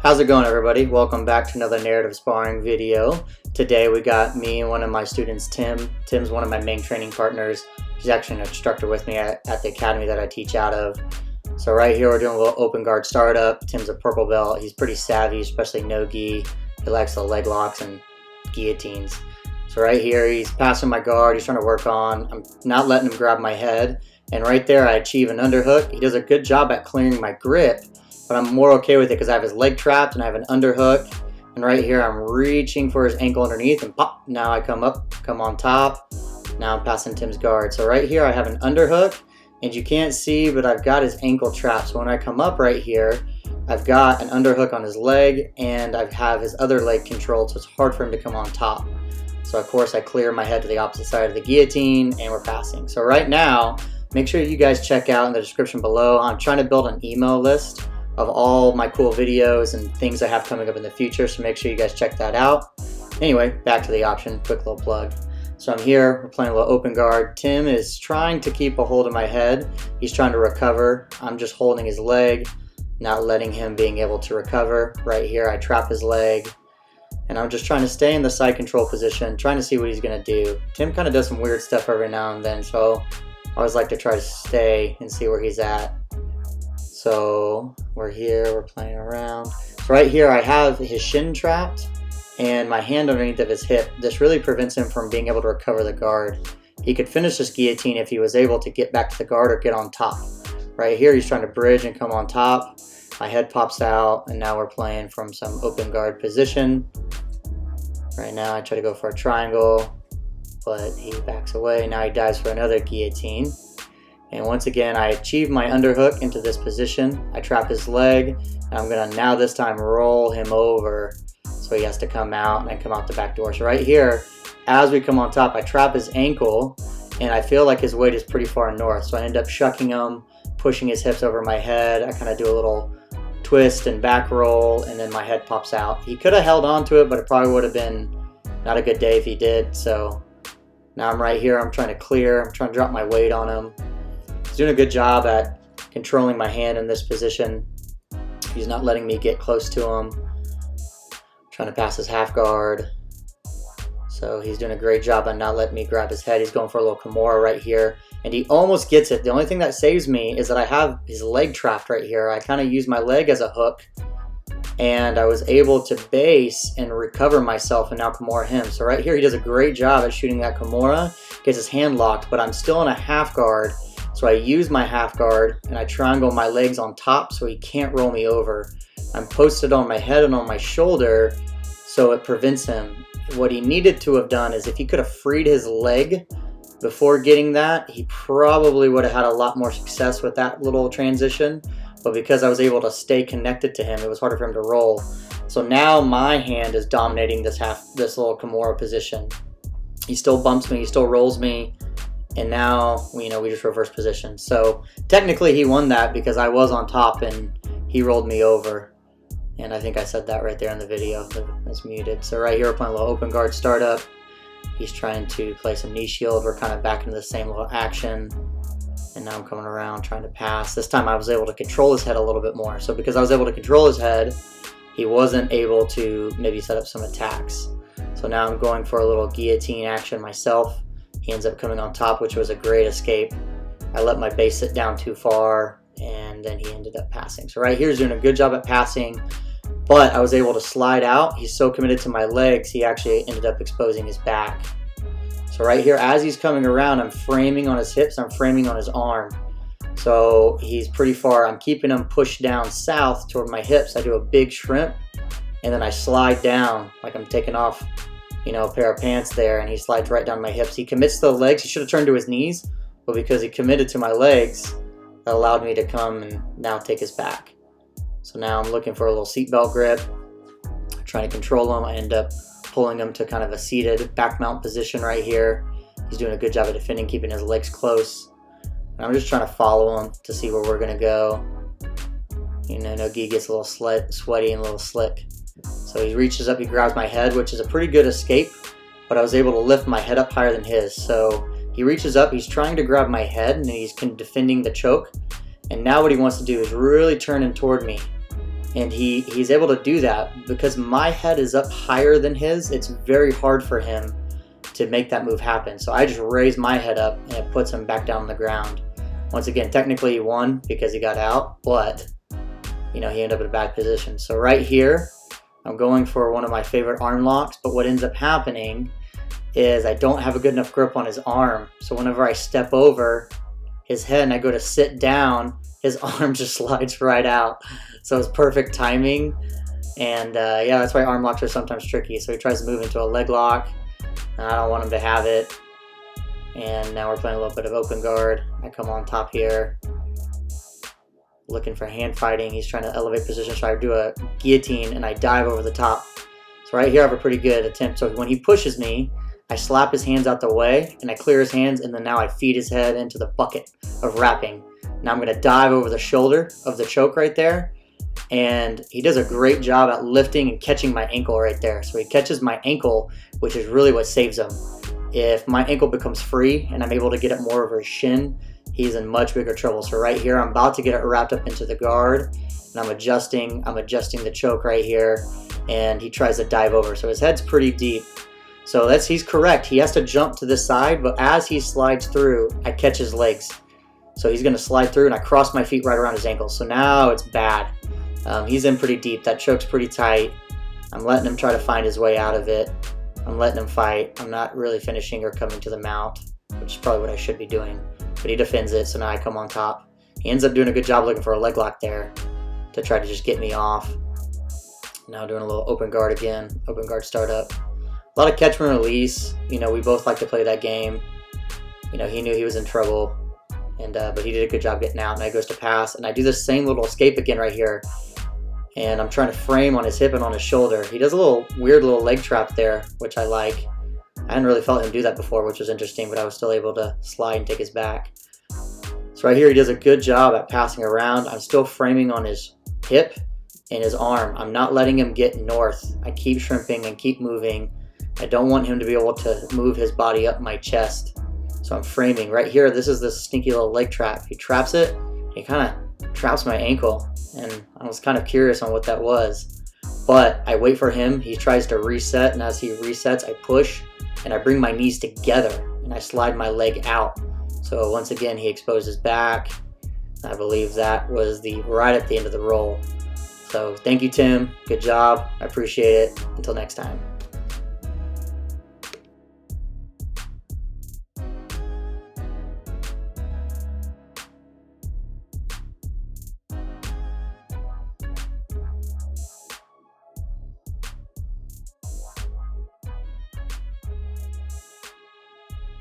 How's it going, everybody? Welcome back to another narrative sparring video. Today we got me and one of my students, Tim. Tim's one of my main training partners. He's actually an instructor with me at the academy that I teach out of. So right here we're doing a little open guard startup. Tim's a purple belt. He's pretty savvy, especially no gi. He likes the leg locks and guillotines. So right here he's passing my guard. He's trying to work on. I'm not letting him grab my head. And right there I achieve an underhook. He does a good job at clearing my grip, but I'm more okay with it because I have his leg trapped and I have an underhook. And right here I'm reaching for his ankle underneath and pop. Now I come up, come on top. Now I'm passing Tim's guard. So right here I have an underhook and you can't see, but I've got his ankle trapped. So when I come up right here, I've got an underhook on his leg and I have his other leg controlled, so it's hard for him to come on top. So of course I clear my head to the opposite side of the guillotine and we're passing. So right now, make sure you guys check out in the description below. I'm trying to build an email list of all my cool videos and things I have coming up in the future, so make sure you guys check that out. Anyway, back to the option, quick little plug. So I'm here, we're playing a little open guard. Tim is trying to keep a hold of my head. He's trying to recover. I'm just holding his leg, not letting him being able to recover. Right here, I trap his leg, and I'm just trying to stay in the side control position, trying to see what he's gonna do. Tim kind of does some weird stuff every now and then, so I always like to try to stay and see where he's at. So we're here, we're playing around. So right here I have his shin trapped and my hand underneath of his hip. This really prevents him from being able to recover the guard. He could finish this guillotine if he was able to get back to the guard or get on top. Right here he's trying to bridge and come on top. My head pops out and now we're playing from some open guard position. Right now I try to go for a triangle, but he backs away. Now he dives for another guillotine. And once again, I achieve my underhook into this position. I trap his leg, and I'm gonna now this time roll him over so he has to come out and I come out the back door. So right here, as we come on top, I trap his ankle and I feel like his weight is pretty far north. So I end up shucking him, pushing his hips over my head. I kind of do a little twist and back roll, and then my head pops out. He could have held on to it, but it probably would have been not a good day if he did. So now I'm right here, I'm trying to clear, I'm trying to drop my weight on him. He's doing a good job at controlling my hand in this position. He's not letting me get close to him. Trying to pass his half guard. So he's doing a great job on not letting me grab his head. He's going for a little Kimura right here. And he almost gets it. The only thing that saves me is that I have his leg trapped right here. I kind of use my leg as a hook. And I was able to base and recover myself and now Kimura him. So right here he does a great job at shooting that Kimura. Gets his hand locked, but I'm still in a half guard. So I use my half guard and I triangle my legs on top so he can't roll me over. I'm posted on my head and on my shoulder so it prevents him. What he needed to have done is if he could have freed his leg before getting that, he probably would have had a lot more success with that little transition. But because I was able to stay connected to him, it was harder for him to roll. So now my hand is dominating this little Kimura position. He still bumps me, he still rolls me. And now, we just reverse position. So technically he won that because I was on top and he rolled me over. And I think I said that right there in the video. It's muted. So right here we're playing a little open guard startup. He's trying to play some knee shield. We're kind of back into the same little action. And now I'm coming around trying to pass. This time I was able to control his head a little bit more. So because I was able to control his head, he wasn't able to maybe set up some attacks. So now I'm going for a little guillotine action myself. He ends up coming on top, which was a great escape. I let my base sit down too far, and then he ended up passing. So right here he's doing a good job at passing, but I was able to slide out. He's so committed to my legs, he actually ended up exposing his back. So right here, as he's coming around, I'm framing on his hips, I'm framing on his arm. So he's pretty far. I'm keeping him pushed down south toward my hips. I do a big shrimp, and then I slide down like I'm taking off a pair of pants there, and he slides right down my hips. He commits to the legs. He should have turned to his knees, but because he committed to my legs, that allowed me to come and now take his back. So now I'm looking for a little seatbelt grip, trying to control him. I end up pulling him to kind of a seated back mount position right here. He's doing a good job of defending, keeping his legs close. And I'm just trying to follow him to see where we're going to go. No gi gets a little sweaty and a little slick. So he reaches up, he grabs my head, which is a pretty good escape, but I was able to lift my head up higher than his. So he reaches up, he's trying to grab my head, and he's defending the choke. And now what he wants to do is really turn in toward me. And he's able to do that because my head is up higher than his. It's very hard for him to make that move happen. So I just raise my head up and it puts him back down on the ground. Once again, technically he won because he got out, but he ended up in a bad position. So right here, I'm going for one of my favorite arm locks, but what ends up happening is I don't have a good enough grip on his arm. So whenever I step over his head and I go to sit down, his arm just slides right out. So it's perfect timing. And yeah, that's why arm locks are sometimes tricky. So he tries to move into a leg lock, and I don't want him to have it. And now we're playing a little bit of open guard. I come on top here, looking for hand fighting. He's trying to elevate position, so I do a guillotine and I dive over the top. So right here I have a pretty good attempt. So when he pushes me, I slap his hands out the way and I clear his hands, and then now I feed his head into the bucket of wrapping. Now I'm going to dive over the shoulder of the choke right there, and he does a great job at lifting and catching my ankle right there. So he catches my ankle, which is really what saves him. If my ankle becomes free and I'm able to get it more over his shin, he's in much bigger trouble. So right here, I'm about to get it wrapped up into the guard, and I'm adjusting the choke right here, and he tries to dive over. So his head's pretty deep. So he's correct. He has to jump to this side, but as he slides through, I catch his legs. So he's going to slide through, and I cross my feet right around his ankles. So now it's bad. He's in pretty deep. That choke's pretty tight. I'm letting him try to find his way out of it. I'm letting him fight. I'm not really finishing or coming to the mount, which is probably what I should be doing. But he defends it, so now I come on top. He ends up doing a good job looking for a leg lock there to try to just get me off. Now doing a little open guard again, open guard startup. A lot of catch and release. We both like to play that game. He knew he was in trouble, but he did a good job getting out. Now he goes to pass, and I do the same little escape again right here. And I'm trying to frame on his hip and on his shoulder. He does a little weird little leg trap there, which I like. I hadn't really felt him do that before, which was interesting, but I was still able to slide and take his back. So right here, he does a good job at passing around. I'm still framing on his hip and his arm. I'm not letting him get north. I keep shrimping and keep moving. I don't want him to be able to move his body up my chest. So I'm framing. Right here, this is this sneaky little leg trap. He traps it. He kind of traps my ankle, and I was kind of curious on what that was. But I wait for him. He tries to reset, and as he resets, I push, and I bring my knees together, and I slide my leg out. So once again, he exposed his back. I believe that was right at the end of the roll. So thank you, Tim. Good job. I appreciate it. Until next time.